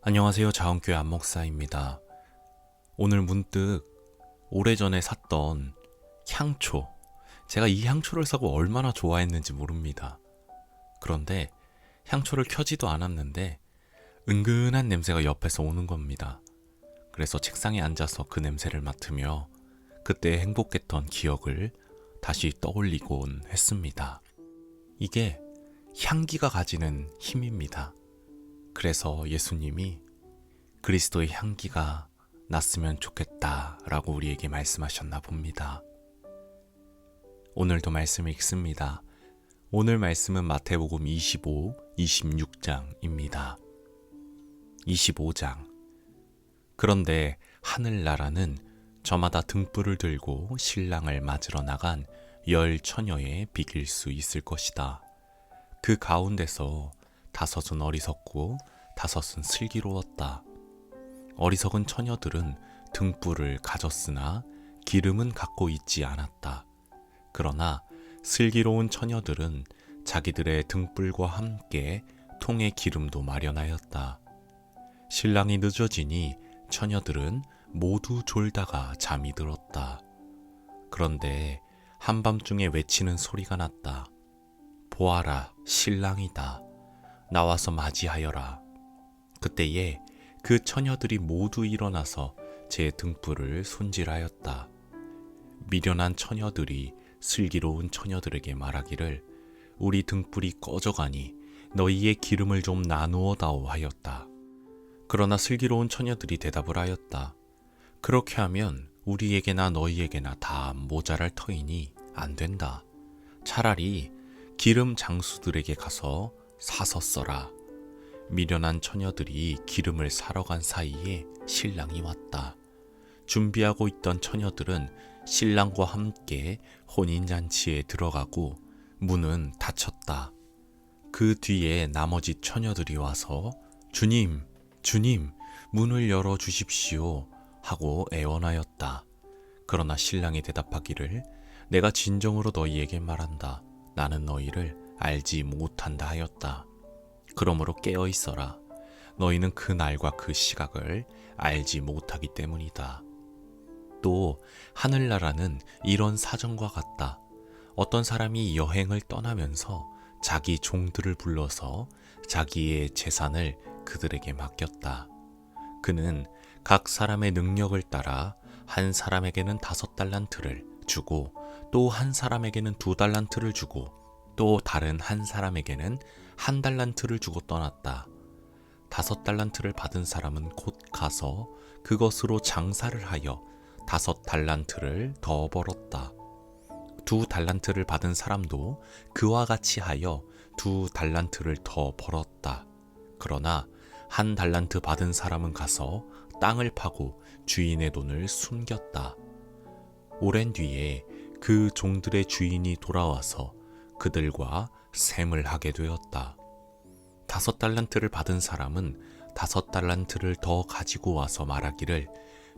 안녕하세요. 자원교회 안목사입니다. 오늘 문득 오래전에 샀던 향초, 제가 이 향초를 사고 얼마나 좋아했는지 모릅니다. 그런데 향초를 켜지도 않았는데 은근한 냄새가 옆에서 오는 겁니다. 그래서 책상에 앉아서 그 냄새를 맡으며 그때 행복했던 기억을 다시 떠올리곤 했습니다. 이게 향기가 가지는 힘입니다. 그래서 예수님이 그리스도의 향기가 났으면 좋겠다라고 우리에게 말씀하셨나 봅니다. 오늘도 말씀을 읽습니다. 오늘 말씀은 마태복음 25, 26장입니다. 25장. 그런데 하늘나라는 저마다 등불을 들고 신랑을 맞으러 나간 10처녀에 비길 수 있을 것이다. 그 가운데서 5은 어리석고 5은 슬기로웠다. 어리석은 처녀들은 등불을 가졌으나 기름은 갖고 있지 않았다. 그러나 슬기로운 처녀들은 자기들의 등불과 함께 통에 기름도 마련하였다. 신랑이 늦어지니 처녀들은 모두 졸다가 잠이 들었다. 그런데 한밤중에 외치는 소리가 났다. 보아라, 신랑이다. 나와서 맞이하여라. 그때에 그 처녀들이 모두 일어나서 제 등불을 손질하였다. 미련한 처녀들이 슬기로운 처녀들에게 말하기를 우리 등불이 꺼져가니 너희의 기름을 좀 나누어 다오 하였다. 그러나 슬기로운 처녀들이 대답을 하였다. 그렇게 하면 우리에게나 너희에게나 다 모자랄 터이니 안 된다. 차라리 기름 장수들에게 가서 사서 써라. 미련한 처녀들이 기름을 사러 간 사이에 신랑이 왔다. 준비하고 있던 처녀들은 신랑과 함께 혼인잔치에 들어가고 문은 닫혔다. 그 뒤에 나머지 처녀들이 와서 주님, 주님, 문을 열어주십시오 하고 애원하였다. 그러나 신랑이 대답하기를 내가 진정으로 너희에게 말한다. 나는 너희를 알지 못한다 하였다. 그러므로 깨어 있어라. 너희는 그 날과 그 시각을 알지 못하기 때문이다. 또 하늘나라는 이런 사정과 같다. 어떤 사람이 여행을 떠나면서 자기 종들을 불러서 자기의 재산을 그들에게 맡겼다. 그는 각 사람의 능력을 따라 한 사람에게는 5달란트를 주고 또 한 사람에게는 2달란트를 주고 또 다른 한 사람에게는 1달란트를 주고 떠났다. 5달란트를 받은 사람은 곧 가서 그것으로 장사를 하여 5달란트를 더 벌었다. 2달란트를 받은 사람도 그와 같이 하여 2달란트를 더 벌었다. 그러나 1달란트 받은 사람은 가서 땅을 파고 주인의 돈을 숨겼다. 오랜 뒤에 그 종들의 주인이 돌아와서 그들과 셈을 하게 되었다. 5달란트를 받은 사람은 5달란트를 더 가지고 와서 말하기를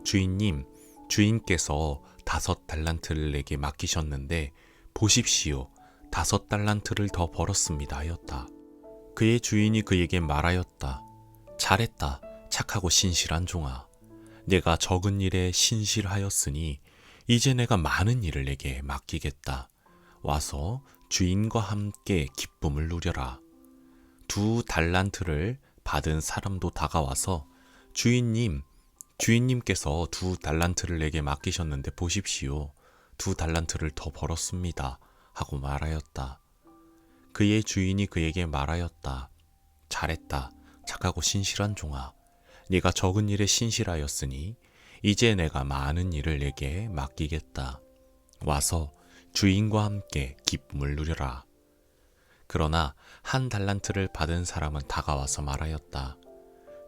주인님, 주인께서 5달란트를 내게 맡기셨는데 보십시오, 5달란트를 더 벌었습니다 하였다. 그의 주인이 그에게 말하였다. 잘했다, 착하고 신실한 종아. 내가 적은 일에 신실하였으니 이제 내가 많은 일을 내게 맡기겠다. 와서 주인과 함께 기쁨을 누려라. 2달란트를 받은 사람도 다가와서 주인님, 주인님께서 2달란트를 내게 맡기셨는데 보십시오. 2달란트를 더 벌었습니다. 하고 말하였다. 그의 주인이 그에게 말하였다. 잘했다, 착하고 신실한 종아. 네가 적은 일에 신실하였으니 이제 내가 많은 일을 내게 맡기겠다. 와서 주인과 함께 기쁨을 누려라. 그러나 1달란트를 받은 사람은 다가와서 말하였다.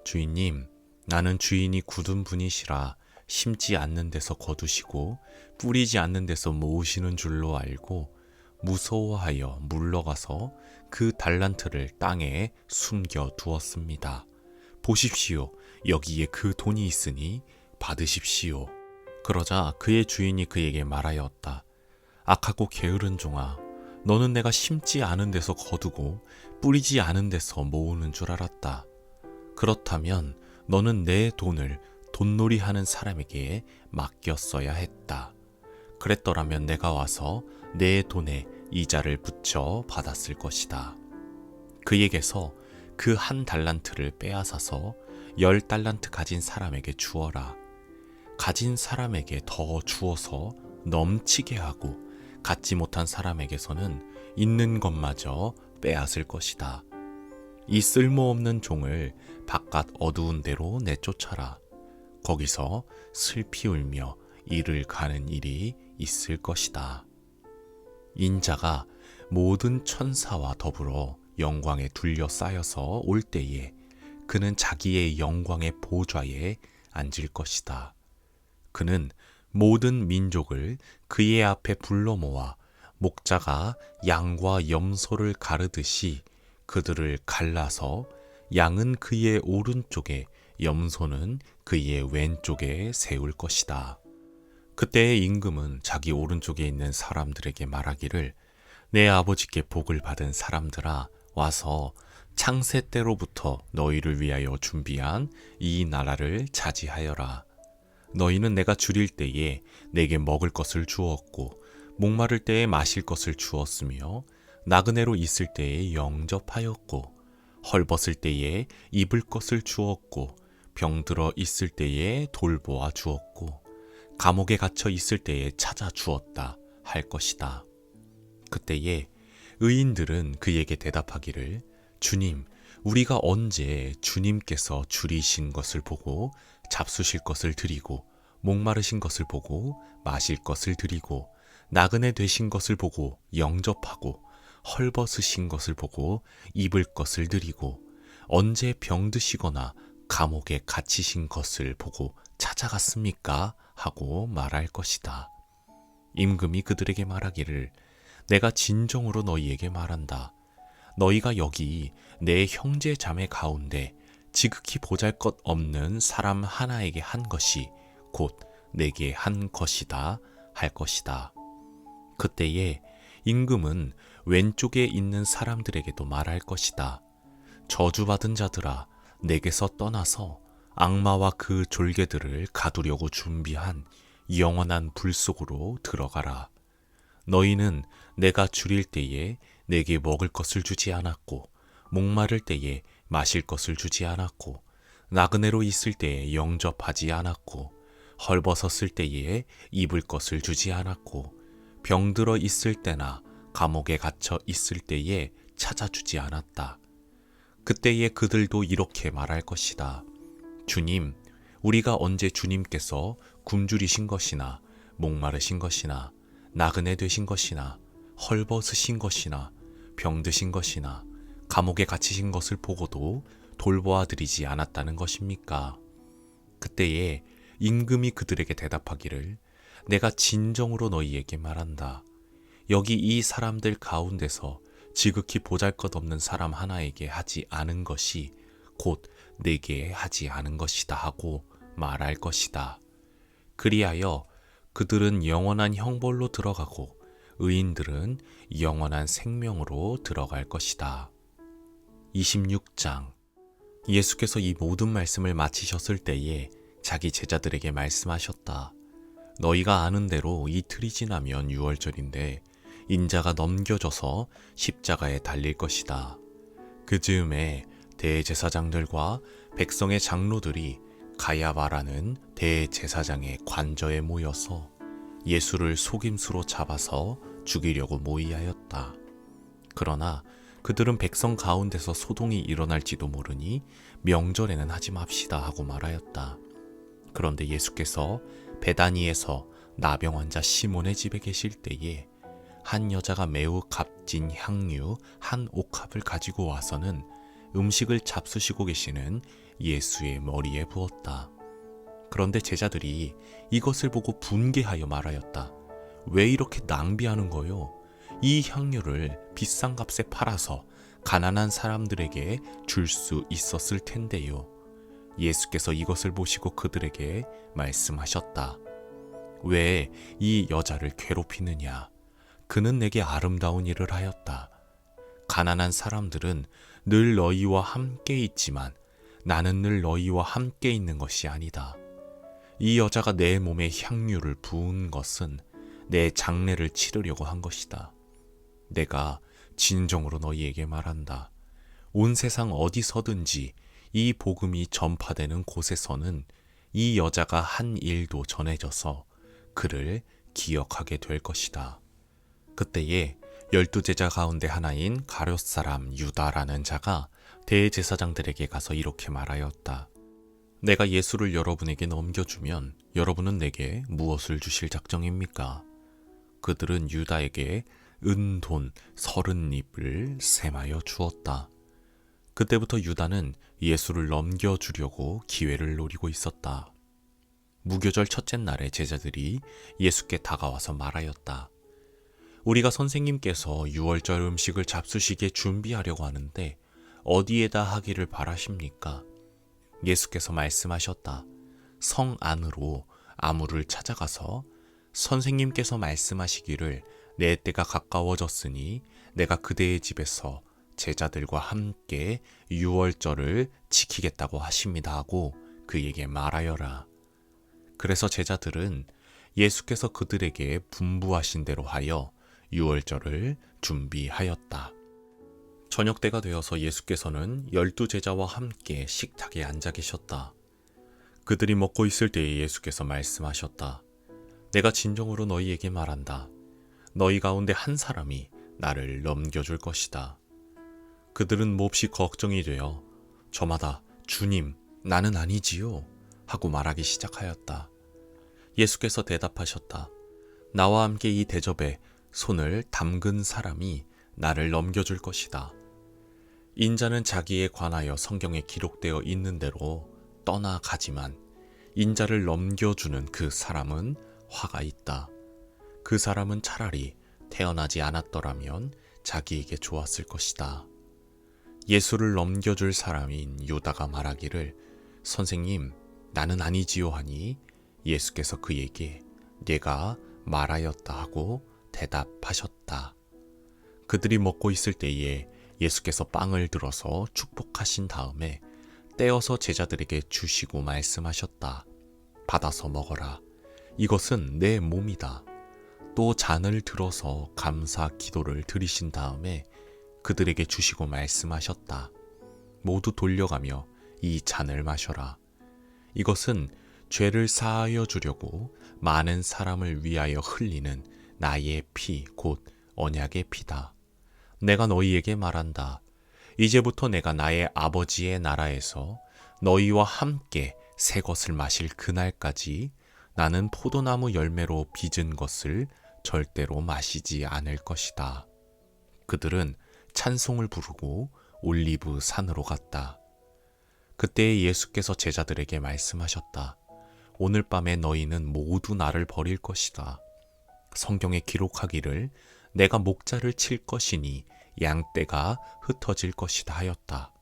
주인님, 나는 주인이 굳은 분이시라 심지 않는 데서 거두시고 뿌리지 않는 데서 모으시는 줄로 알고 무서워하여 물러가서 그 달란트를 땅에 숨겨 두었습니다. 보십시오, 여기에 그 돈이 있으니 받으십시오. 그러자 그의 주인이 그에게 말하였다. 악하고 게으른 종아, 너는 내가 심지 않은 데서 거두고 뿌리지 않은 데서 모으는 줄 알았다. 그렇다면 너는 내 돈을 돈놀이하는 사람에게 맡겼어야 했다. 그랬더라면 내가 와서 내 돈에 이자를 붙여 받았을 것이다. 그에게서 그 1달란트를 빼앗아서 10달란트 가진 사람에게 주어라. 가진 사람에게 더 주어서 넘치게 하고 갖지 못한 사람에게서는 있는 것마저 빼앗을 것이다. 이 쓸모없는 종을 바깥 어두운 데로 내쫓아라. 거기서 슬피 울며 이를 가는 일이 있을 것이다. 인자가 모든 천사와 더불어 영광에 둘러싸여서 올 때에 그는 자기의 영광의 보좌에 앉을 것이다. 그는 모든 민족을 그의 앞에 불러 모아 목자가 양과 염소를 가르듯이 그들을 갈라서 양은 그의 오른쪽에 염소는 그의 왼쪽에 세울 것이다. 그때의 임금은 자기 오른쪽에 있는 사람들에게 말하기를 내 아버지께 복을 받은 사람들아 와서 창세 때로부터 너희를 위하여 준비한 이 나라를 차지하여라. 너희는 내가 줄일 때에 내게 먹을 것을 주었고 목마를 때에 마실 것을 주었으며 나그네로 있을 때에 영접하였고 헐벗을 때에 입을 것을 주었고 병들어 있을 때에 돌보아 주었고 감옥에 갇혀 있을 때에 찾아 주었다 할 것이다. 그때에 의인들은 그에게 대답하기를 주님, 우리가 언제 주님께서 줄이신 것을 보고 잡수실 것을 드리고 목마르신 것을 보고 마실 것을 드리고 나그네 되신 것을 보고 영접하고 헐벗으신 것을 보고 입을 것을 드리고 언제 병드시거나 감옥에 갇히신 것을 보고 찾아갔습니까? 하고 말할 것이다. 임금이 그들에게 말하기를 내가 진정으로 너희에게 말한다. 너희가 여기 내 형제 자매 가운데 지극히 보잘것없는 사람 하나에게 한 것이 곧 내게 한 것이다 할 것이다. 그때에 임금은 왼쪽에 있는 사람들에게도 말할 것이다. 저주받은 자들아, 내게서 떠나서 악마와 그 졸개들을 가두려고 준비한 영원한 불 속으로 들어가라. 너희는 내가 줄일 때에 내게 먹을 것을 주지 않았고 목마를 때에 마실 것을 주지 않았고 나그네로 있을 때에 영접하지 않았고 헐벗었을 때에 입을 것을 주지 않았고 병들어 있을 때나 감옥에 갇혀 있을 때에 찾아주지 않았다. 그때에 그들도 이렇게 말할 것이다. 주님, 우리가 언제 주님께서 굶주리신 것이나 목마르신 것이나 나그네 되신 것이나 헐벗으신 것이나 병드신 것이나 감옥에 갇히신 것을 보고도 돌보아 드리지 않았다는 것입니까? 그때에 임금이 그들에게 대답하기를 내가 진정으로 너희에게 말한다. 여기 이 사람들 가운데서 지극히 보잘것없는 사람 하나에게 하지 않은 것이 곧 내게 하지 않은 것이다 하고 말할 것이다. 그리하여 그들은 영원한 형벌로 들어가고 의인들은 영원한 생명으로 들어갈 것이다. 26장. 예수께서 이 모든 말씀을 마치셨을 때에 자기 제자들에게 말씀하셨다. 너희가 아는 대로 이틀이 지나면 유월절인데 인자가 넘겨져서 십자가에 달릴 것이다. 그 즈음에 대제사장들과 백성의 장로들이 가야바라는 대제사장의 관저에 모여서 예수를 속임수로 잡아서 죽이려고 모의하였다. 그러나 그들은 백성 가운데서 소동이 일어날지도 모르니 명절에는 하지 맙시다 하고 말하였다. 그런데 예수께서 베다니에서 나병 환자 시몬의 집에 계실 때에 한 여자가 매우 값진 향유 한 옥합을 가지고 와서는 음식을 잡수시고 계시는 예수의 머리에 부었다. 그런데 제자들이 이것을 보고 분개하여 말하였다. 왜 이렇게 낭비하는 거요? 이 향유를 비싼 값에 팔아서 가난한 사람들에게 줄 수 있었을 텐데요. 예수께서 이것을 보시고 그들에게 말씀하셨다. 왜 이 여자를 괴롭히느냐? 그는 내게 아름다운 일을 하였다. 가난한 사람들은 늘 너희와 함께 있지만 나는 늘 너희와 함께 있는 것이 아니다. 이 여자가 내 몸에 향유를 부은 것은 내 장례를 치르려고 한 것이다. 내가 진정으로 너희에게 말한다. 온 세상 어디서든지 이 복음이 전파되는 곳에서는 이 여자가 한 일도 전해져서 그를 기억하게 될 것이다. 그때에 12제자 가운데 하나인 가룟 사람 유다라는 자가 대제사장들에게 가서 이렇게 말하였다. 내가 예수를 여러분에게 넘겨주면 여러분은 내게 무엇을 주실 작정입니까? 그들은 유다에게 은돈 30립을 셈하여 주었다. 그때부터 유다는 예수를 넘겨주려고 기회를 노리고 있었다. 무교절 첫째 날에 제자들이 예수께 다가와서 말하였다. 우리가 선생님께서 유월절 음식을 잡수시게 준비하려고 하는데 어디에다 하기를 바라십니까? 예수께서 말씀하셨다. 성 안으로 아무를 찾아가서 선생님께서 말씀하시기를 내 때가 가까워졌으니 내가 그대의 집에서 제자들과 함께 유월절을 지키겠다고 하십니다 하고 그에게 말하여라. 그래서 제자들은 예수께서 그들에게 분부하신 대로 하여 유월절을 준비하였다. 저녁 때가 되어서 예수께서는 12제자와 함께 식탁에 앉아 계셨다. 그들이 먹고 있을 때에 예수께서 말씀하셨다. 내가 진정으로 너희에게 말한다. 너희 가운데 한 사람이 나를 넘겨줄 것이다. 그들은 몹시 걱정이 되어 저마다 주님, 나는 아니지요 하고 말하기 시작하였다. 예수께서 대답하셨다. 나와 함께 이 대접에 손을 담근 사람이 나를 넘겨줄 것이다. 인자는 자기에 관하여 성경에 기록되어 있는 대로 떠나가지만 인자를 넘겨주는 그 사람은 화가 있다. 그 사람은 차라리 태어나지 않았더라면 자기에게 좋았을 것이다. 예수를 넘겨줄 사람인 유다가 말하기를 선생님, 나는 아니지요 하니 예수께서 그에게 네가 말하였다 하고 대답하셨다. 그들이 먹고 있을 때에 예수께서 빵을 들어서 축복하신 다음에 떼어서 제자들에게 주시고 말씀하셨다. 받아서 먹어라. 이것은 내 몸이다. 또 잔을 들어서 감사 기도를 드리신 다음에 그들에게 주시고 말씀하셨다. 모두 돌려가며 이 잔을 마셔라. 이것은 죄를 사하여 주려고 많은 사람을 위하여 흘리는 나의 피, 곧 언약의 피다. 내가 너희에게 말한다. 이제부터 내가 나의 아버지의 나라에서 너희와 함께 새 것을 마실 그날까지 나는 포도나무 열매로 빚은 것을 절대로 마시지 않을 것이다. 그들은 찬송을 부르고 올리브 산으로 갔다. 그때 예수께서 제자들에게 말씀하셨다. 오늘 밤에 너희는 모두 나를 버릴 것이다. 성경에 기록하기를 내가 목자를 칠 것이니 양떼가 흩어질 것이다 하였다.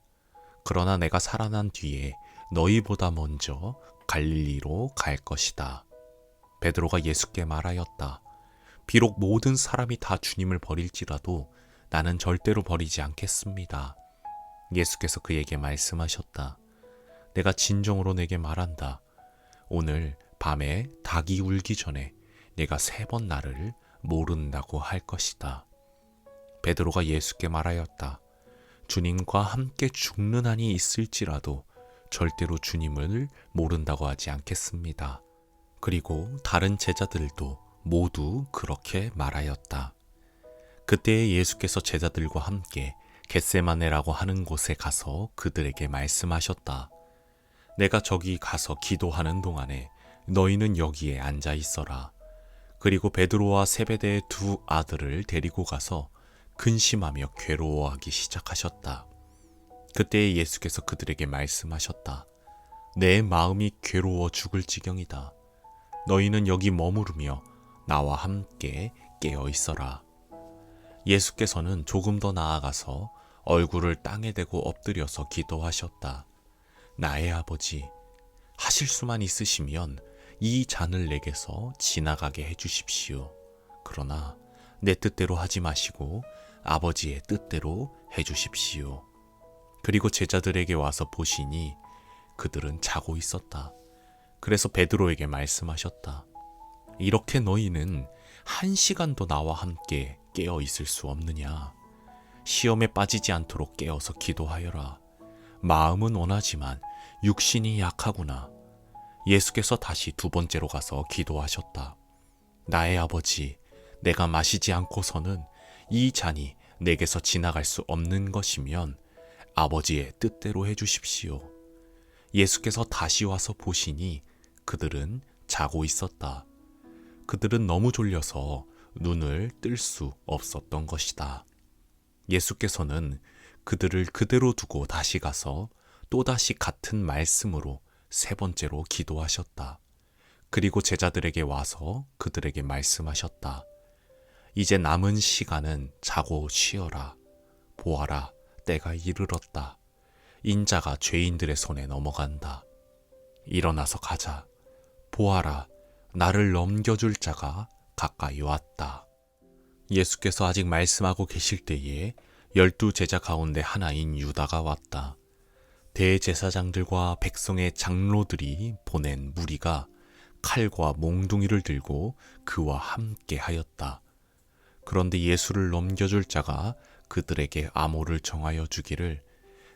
그러나 내가 살아난 뒤에 너희보다 먼저 갈릴리로 갈 것이다. 베드로가 예수께 말하였다. 비록 모든 사람이 다 주님을 버릴지라도 나는 절대로 버리지 않겠습니다. 예수께서 그에게 말씀하셨다. 내가 진정으로 내게 말한다. 오늘 밤에 닭이 울기 전에 내가 3번 나를 모른다고 할 것이다. 베드로가 예수께 말하였다. 주님과 함께 죽는 한이 있을지라도 절대로 주님을 모른다고 하지 않겠습니다. 그리고 다른 제자들도 모두 그렇게 말하였다. 그때 예수께서 제자들과 함께 겟세마네라고 하는 곳에 가서 그들에게 말씀하셨다. 내가 저기 가서 기도하는 동안에 너희는 여기에 앉아 있어라. 그리고 베드로와 세베대의 2 아들을 데리고 가서 근심하며 괴로워하기 시작하셨다. 그때 예수께서 그들에게 말씀하셨다. 내 마음이 괴로워 죽을 지경이다. 너희는 여기 머무르며 나와 함께 깨어 있어라. 예수께서는 조금 더 나아가서 얼굴을 땅에 대고 엎드려서 기도하셨다. 나의 아버지, 하실 수만 있으시면 이 잔을 내게서 지나가게 해주십시오. 그러나 내 뜻대로 하지 마시고 아버지의 뜻대로 해주십시오. 그리고 제자들에게 와서 보시니 그들은 자고 있었다. 그래서 베드로에게 말씀하셨다. 이렇게 너희는 1시간도 나와 함께 깨어 있을 수 없느냐? 시험에 빠지지 않도록 깨어서 기도하여라. 마음은 원하지만 육신이 약하구나. 예수께서 다시 2번째로 가서 기도하셨다. 나의 아버지, 내가 마시지 않고서는 이 잔이 내게서 지나갈 수 없는 것이면 아버지의 뜻대로 해주십시오. 예수께서 다시 와서 보시니 그들은 자고 있었다. 그들은 너무 졸려서 눈을 뜰 수 없었던 것이다. 예수께서는 그들을 그대로 두고 다시 가서 또다시 같은 말씀으로 3번째로 기도하셨다. 그리고 제자들에게 와서 그들에게 말씀하셨다. 이제 남은 시간은 자고 쉬어라. 보아라, 때가 이르렀다. 인자가 죄인들의 손에 넘어간다. 일어나서 가자. 보아라, 나를 넘겨줄 자가 가까이 왔다. 예수께서 아직 말씀하고 계실 때에 12 제자 가운데 하나인 유다가 왔다. 대제사장들과 백성의 장로들이 보낸 무리가 칼과 몽둥이를 들고 그와 함께 하였다. 그런데 예수를 넘겨줄 자가 그들에게 암호를 정하여 주기를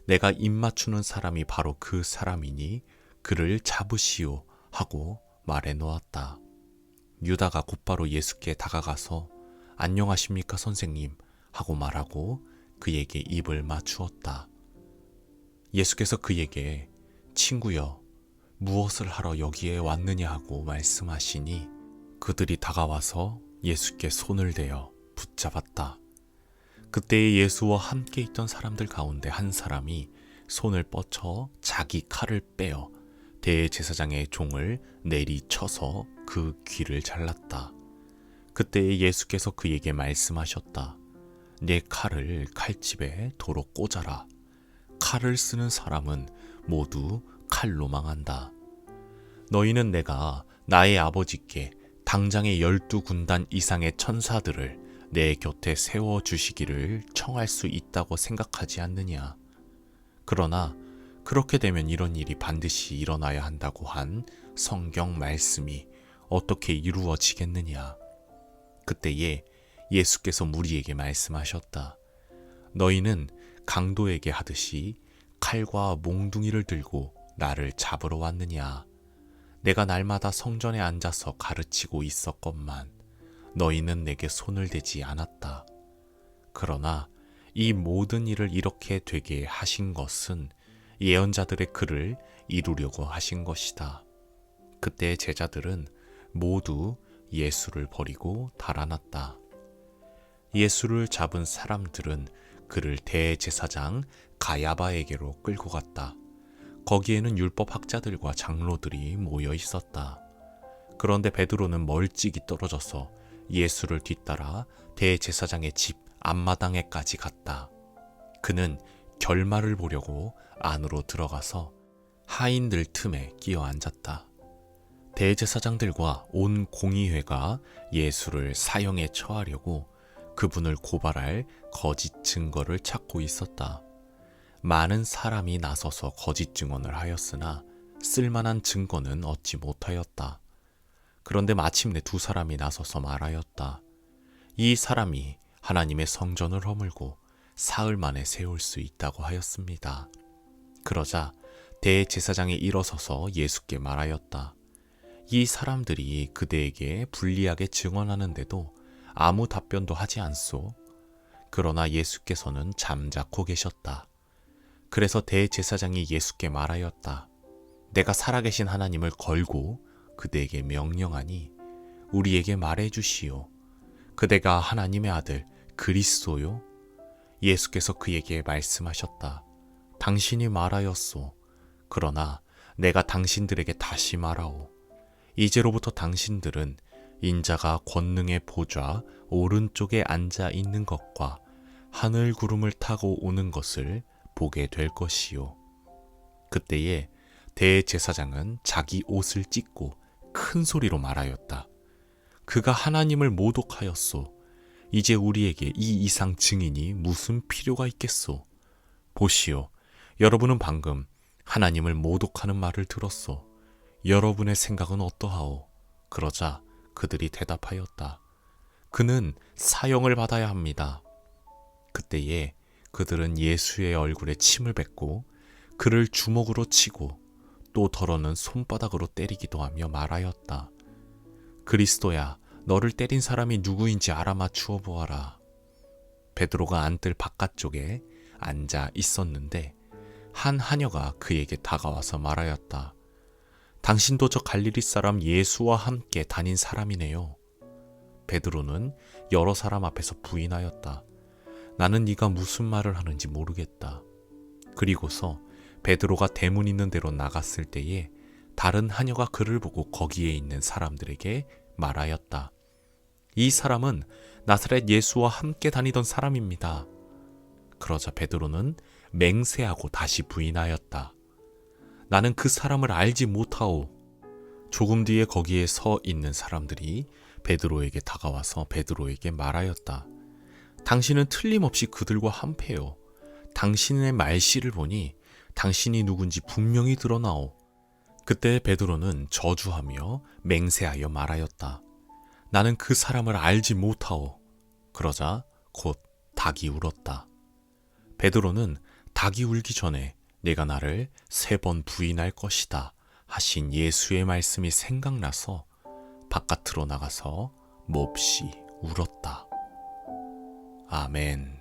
내가 입맞추는 사람이 바로 그 사람이니 그를 잡으시오 하고 말해 놓았다. 유다가 곧바로 예수께 다가가서 안녕하십니까 선생님 하고 말하고 그에게 입을 맞추었다. 예수께서 그에게 친구여 무엇을 하러 여기에 왔느냐 하고 말씀하시니 그들이 다가와서 예수께 손을 대어 붙잡았다. 그때에 예수와 함께 있던 사람들 가운데 한 사람이 손을 뻗쳐 자기 칼을 빼어 대제사장의 종을 내리쳐서 그 귀를 잘랐다. 그때에 예수께서 그에게 말씀하셨다. 내 칼을 칼집에 도로 꽂아라. 칼을 쓰는 사람은 모두 칼로 망한다. 너희는 내가 나의 아버지께 당장의 12군단 이상의 천사들을 내 곁에 세워주시기를 청할 수 있다고 생각하지 않느냐. 그러나 그렇게 되면 이런 일이 반드시 일어나야 한다고 한 성경 말씀이 어떻게 이루어지겠느냐. 그때에 예수께서 무리에게 말씀하셨다. 너희는 강도에게 하듯이 칼과 몽둥이를 들고 나를 잡으러 왔느냐. 내가 날마다 성전에 앉아서 가르치고 있었건만 너희는 내게 손을 대지 않았다. 그러나 이 모든 일을 이렇게 되게 하신 것은 예언자들의 글을 이루려고 하신 것이다. 그때 제자들은 모두 예수를 버리고 달아났다. 예수를 잡은 사람들은 그를 대제사장 가야바에게로 끌고 갔다. 거기에는 율법학자들과 장로들이 모여 있었다. 그런데 베드로는 멀찍이 떨어져서 예수를 뒤따라 대제사장의 집 앞마당에까지 갔다. 그는 결말을 보려고 안으로 들어가서 하인들 틈에 끼어 앉았다. 대제사장들과 온 공의회가 예수를 사형에 처하려고 그분을 고발할 거짓 증거를 찾고 있었다. 많은 사람이 나서서 거짓 증언을 하였으나 쓸만한 증거는 얻지 못하였다. 그런데 마침내 2 사람이 나서서 말하였다. 이 사람이 하나님의 성전을 허물고 사흘 만에 세울 수 있다고 하였습니다. 그러자 대제사장이 일어서서 예수께 말하였다. 이 사람들이 그대에게 불리하게 증언하는데도 아무 답변도 하지 않소. 그러나 예수께서는 잠자코 계셨다. 그래서 대제사장이 예수께 말하였다. 내가 살아계신 하나님을 걸고 그대에게 명령하니 우리에게 말해 주시오. 그대가 하나님의 아들 그리스도요? 예수께서 그에게 말씀하셨다. 당신이 말하였소. 그러나 내가 당신들에게 다시 말하오. 이제로부터 당신들은 인자가 권능의 보좌 오른쪽에 앉아 있는 것과 하늘 구름을 타고 오는 것을 보게 될 것이요. 그때에 대제사장은 자기 옷을 찢고 큰 소리로 말하였다. 그가 하나님을 모독하였소. 이제 우리에게 이 이상 증인이 무슨 필요가 있겠소. 보시오. 여러분은 방금 하나님을 모독하는 말을 들었소. 여러분의 생각은 어떠하오? 그러자 그들이 대답하였다. 그는 사형을 받아야 합니다. 그때에 그들은 예수의 얼굴에 침을 뱉고 그를 주먹으로 치고 또 더러는 손바닥으로 때리기도 하며 말하였다. 그리스도야, 너를 때린 사람이 누구인지 알아맞추어 보아라. 베드로가 안뜰 바깥쪽에 앉아 있었는데 한 하녀가 그에게 다가와서 말하였다. 당신도 저 갈릴리 사람 예수와 함께 다닌 사람이네요. 베드로는 여러 사람 앞에서 부인하였다. 나는 네가 무슨 말을 하는지 모르겠다. 그리고서 베드로가 대문 있는 데로 나갔을 때에 다른 하녀가 그를 보고 거기에 있는 사람들에게 말하였다. 이 사람은 나사렛 예수와 함께 다니던 사람입니다. 그러자 베드로는 맹세하고 다시 부인하였다. 나는 그 사람을 알지 못하오. 조금 뒤에 거기에 서 있는 사람들이 베드로에게 다가와서 베드로에게 말하였다. 당신은 틀림없이 그들과 한패요. 당신의 말씨를 보니 당신이 누군지 분명히 드러나오. 그때 베드로는 저주하며 맹세하여 말하였다. 나는 그 사람을 알지 못하오. 그러자 곧 닭이 울었다. 베드로는 닭이 울기 전에 내가 나를 3번 부인할 것이다 하신 예수의 말씀이 생각나서 바깥으로 나가서 몹시 울었다. 아멘.